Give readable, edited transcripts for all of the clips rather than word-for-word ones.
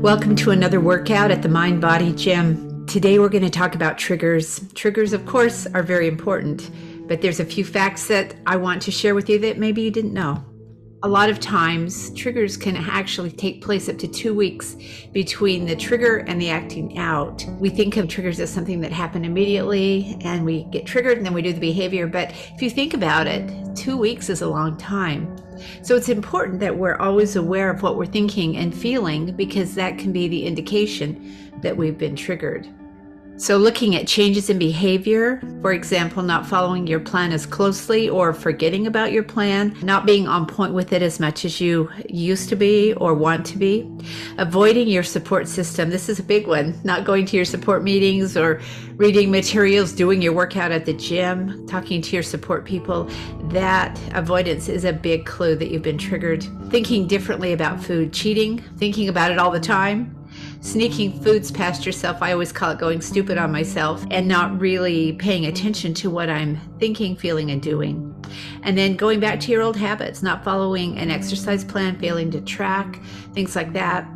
Welcome to another workout at the Mind Body Gym. Today we're going to talk about triggers. Triggers, of course, are very important, but there's a few facts that I want to share with you that maybe you didn't know. A lot of times, triggers can actually take place up to 2 weeks between the trigger and the acting out. We think of triggers as something that happened immediately and we get triggered and then we do the behavior, but if you think about it, 2 weeks is a long time. So it's important that we're always aware of what we're thinking and feeling, because that can be the indication that we've been triggered. So looking at changes in behavior, for example, not following your plan as closely or forgetting about your plan, not being on point with it as much as you used to be or want to be, avoiding your support system. This is a big one. Not going to your support meetings or reading materials, doing your workout at the gym, talking to your support people. That avoidance is a big clue that you've been triggered. Thinking differently about food, cheating, thinking about it all the time. Sneaking foods past yourself. I always call it going stupid on myself and not really paying attention to what I'm thinking, feeling, and doing. And then going back to your old habits, not following an exercise plan, failing to track, things like that.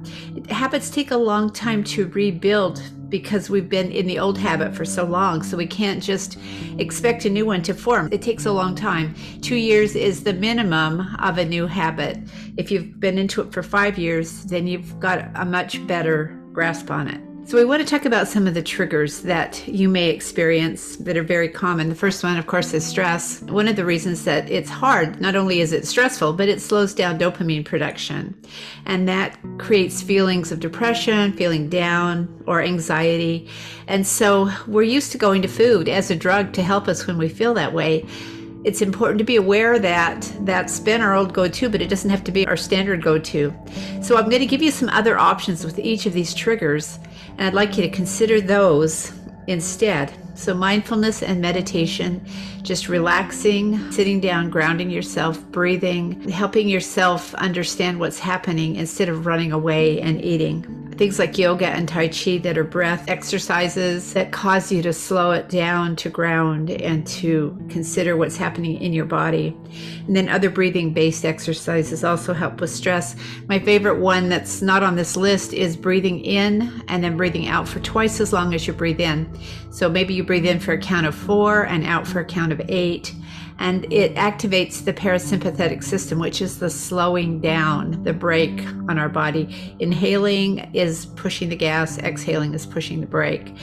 Habits take a long time to rebuild because we've been in the old habit for so long, so we can't just expect a new one to form. It takes a long time. 2 years is the minimum of a new habit. If you've been into it for 5 years, then you've got a much better grasp on it. So we want to talk about some of the triggers that you may experience that are very common. The first one, of course, is stress. One of the reasons that it's hard, not only is it stressful, but it slows down dopamine production. And that creates feelings of depression, feeling down, or anxiety. And so we're used to going to food as a drug to help us when we feel that way. It's important to be aware that that's been our old go-to, but it doesn't have to be our standard go-to. So I'm going to give you some other options with each of these triggers, and I'd like you to consider those instead. So mindfulness and meditation, just relaxing, sitting down, grounding yourself, breathing, helping yourself understand what's happening instead of running away and eating. Things like yoga and Tai Chi that are breath exercises that cause you to slow it down, to ground, and to consider what's happening in your body. And then other breathing-based exercises also help with stress. My favorite one that's not on this list is breathing in and then breathing out for twice as long as you breathe in. So maybe you breathe in for a count of 4 and out for a count of 8. And it activates the parasympathetic system, which is the slowing down, the brake on our body. Inhaling is pushing the gas, exhaling is pushing the brake.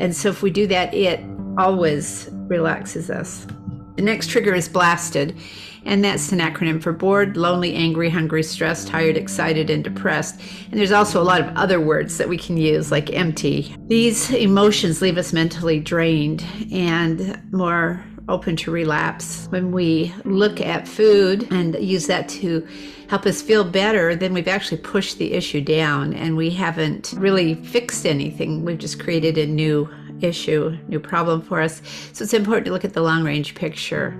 And so if we do that, it always relaxes us. The next trigger is blasted, and that's an acronym for bored, lonely, angry, hungry, stressed, tired, excited, and depressed. And there's also a lot of other words that we can use, like empty. These emotions leave us mentally drained and more open to relapse. When we look at food and use that to help us feel better, then we've actually pushed the issue down and we haven't really fixed anything. We've just created a new issue, new problem for us. So it's important to look at the long-range picture.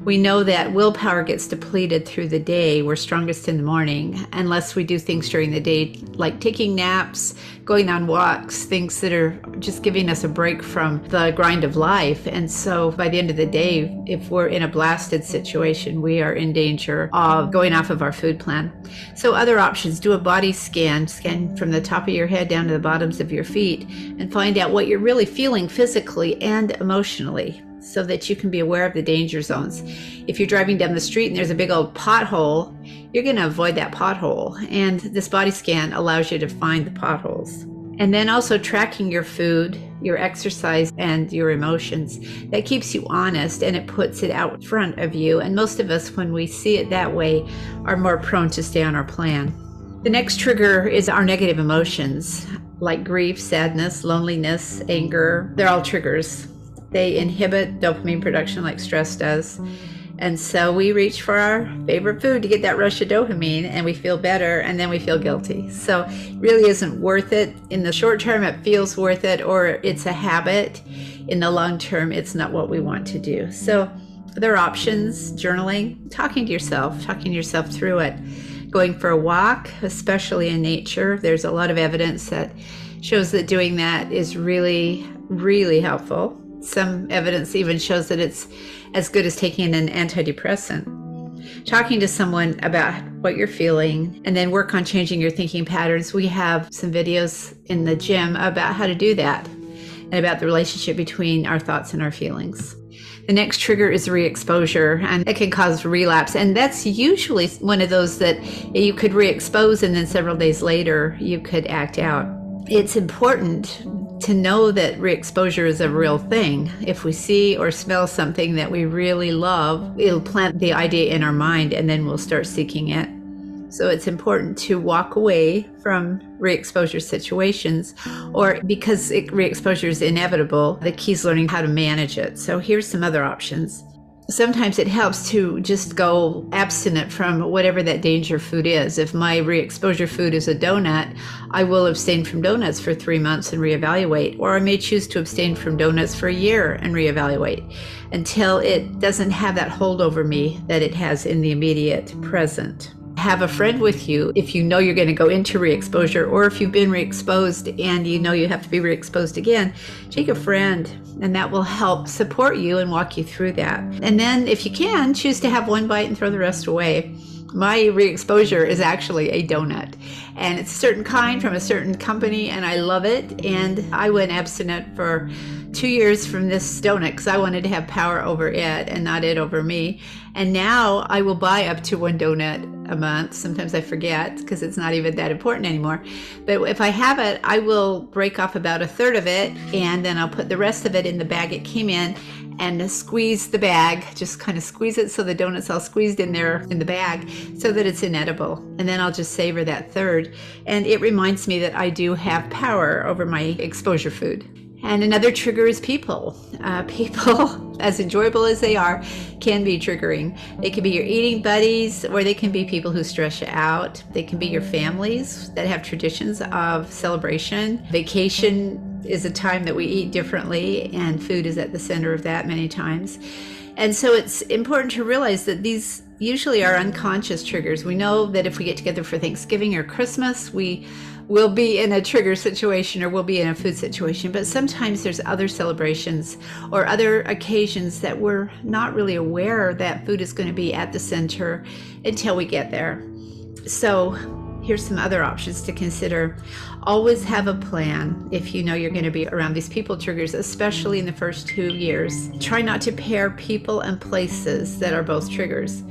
We know that willpower gets depleted through the day. We're strongest in the morning unless we do things during the day, like taking naps, going on walks, things that are just giving us a break from the grind of life. And so by the end of the day, if we're in a blasted situation, we are in danger of going off of our food plan. So other options, do a body scan from the top of your head down to the bottoms of your feet and find out what you're really feeling physically and emotionally, so that you can be aware of the danger zones. If you're driving down the street and there's a big old pothole, you're going to avoid that pothole. And this body scan allows you to find the potholes. And then also tracking your food, your exercise, and your emotions. That keeps you honest and it puts it out front of you. And most of us, when we see it that way, are more prone to stay on our plan. The next trigger is our negative emotions, like grief, sadness, loneliness, anger. They're all triggers. They inhibit dopamine production like stress does. And so we reach for our favorite food to get that rush of dopamine and we feel better and then we feel guilty. So it really isn't worth it. In the short term, it feels worth it, or it's a habit. In the long term, it's not what we want to do. So there are options: journaling, talking to yourself through it, going for a walk, especially in nature. There's a lot of evidence that shows that doing that is really, really helpful. Some evidence even shows that it's as good as taking an antidepressant. talking to someone about what you're feeling, and then work on changing your thinking patterns. We have some videos in the gym about how to do that and about the relationship between our thoughts and our feelings. The next trigger is re-exposure, and it can cause relapse. And that's usually one of those that you could re-expose and then several days later you could act out. It's important to know that re-exposure is a real thing. If we see or smell something that we really love, it'll plant the idea in our mind and then we'll start seeking it. So it's important to walk away from re-exposure situations, or because re-exposure is inevitable, the key is learning how to manage it. So here's some other options. Sometimes it helps to just go abstinent from whatever that danger food is. If my re-exposure food is a donut, I will abstain from donuts for 3 months and reevaluate. Or I may choose to abstain from donuts for a year and reevaluate until it doesn't have that hold over me that it has in the immediate present. Have a friend with you if you know you're going to go into re-exposure, or if you've been re-exposed and you know you have to be re-exposed again, take a friend, and that will help support you and walk you through that. And then if you can, choose to have one bite and throw the rest away. My re-exposure is actually a donut, and it's a certain kind from a certain company, and I love it. And I went abstinent for 2 years from this donut because I wanted to have power over it and not it over me. And now I will buy up to 1 donut a month. Sometimes I forget because it's not even that important anymore. But if I have it, I will break off about 1/3 of it, and then I'll put the rest of it in the bag it came in and squeeze the bag, just kind of squeeze it so the donut's all squeezed in there in the bag so that it's inedible. And then I'll just savor that third. And it reminds me that I do have power over my exposure food. And another trigger is people. People, as enjoyable as they are, can be triggering. They can be your eating buddies, or they can be people who stress you out. They can be your families that have traditions of celebration. Vacation is a time that we eat differently, and food is at the center of that many times. And so it's important to realize that these usually are unconscious triggers. We know that if we get together for Thanksgiving or Christmas, we will be in a trigger situation or we'll be in a food situation. But sometimes there's other celebrations or other occasions that we're not really aware that food is going to be at the center until we get there. So here's some other options to consider. Always have a plan if you know you're going to be around these people triggers, especially in the first 2 years. Try not to pair people and places that are both triggers.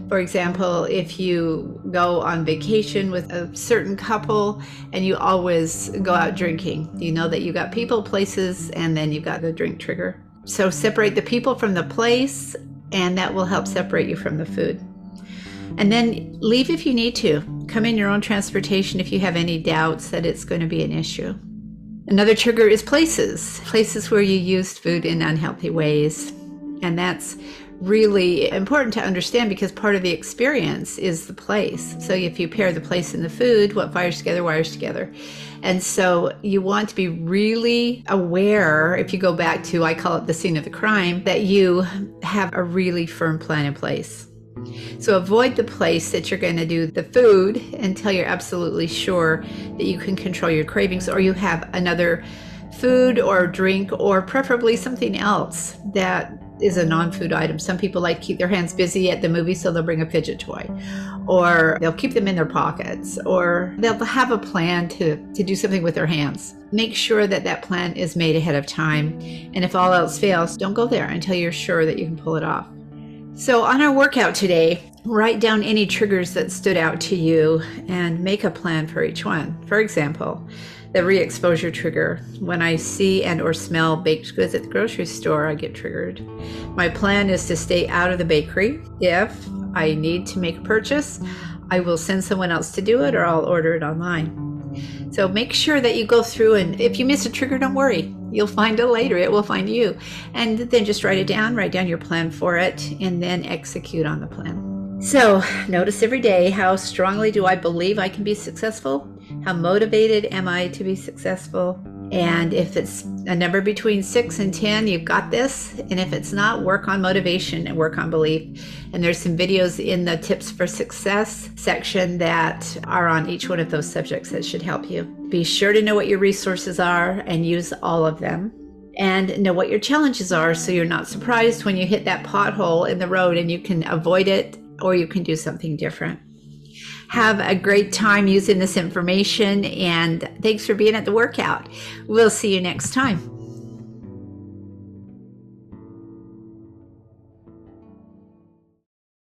For example, if you go on vacation with a certain couple and you always go out drinking, you know that you got people, places, and then you've got the drink trigger. So separate the people from the place, and that will help separate you from the food. And then leave if you need to. Come in your own transportation if you have any doubts that it's going to be an issue. Another trigger is places where you used food in unhealthy ways. And that's really important to understand because part of the experience is the place. So if you pair the place and the food, what fires together wires together. And so you want to be really aware, if you go back to, I call it the scene of the crime, that you have a really firm plan in place. So avoid the place that you're going to do the food until you're absolutely sure that you can control your cravings, or you have another food or drink, or preferably something else that is a non-food item. Some people like to keep their hands busy at the movie, so they'll bring a fidget toy, or they'll keep them in their pockets, or they'll have a plan to do something with their hands. Make sure that that plan is made ahead of time. And if all else fails, don't go there until you're sure that you can pull it off. So on our workout today, write down any triggers that stood out to you and make a plan for each one. For example, the re-exposure trigger. When I see and or smell baked goods at the grocery store, I get triggered. My plan is to stay out of the bakery. If I need to make a purchase, I will send someone else to do it, or I'll order it online. So make sure that you go through, and if you miss a trigger, don't worry. You'll find it later. It will find you. And then just write it down, write down your plan for it, and then execute on the plan. So notice every day, how strongly do I believe I can be successful? How motivated am I to be successful? And if it's a number between 6 and 10, you've got this. And if it's not, work on motivation and work on belief. And there's some videos in the tips for success section that are on each one of those subjects that should help you. Be sure to know what your resources are and use all of them. And know what your challenges are so you're not surprised when you hit that pothole in the road, and you can avoid it or you can do something different. Have a great time using this information, and thanks for being at the workout. We'll see you next time.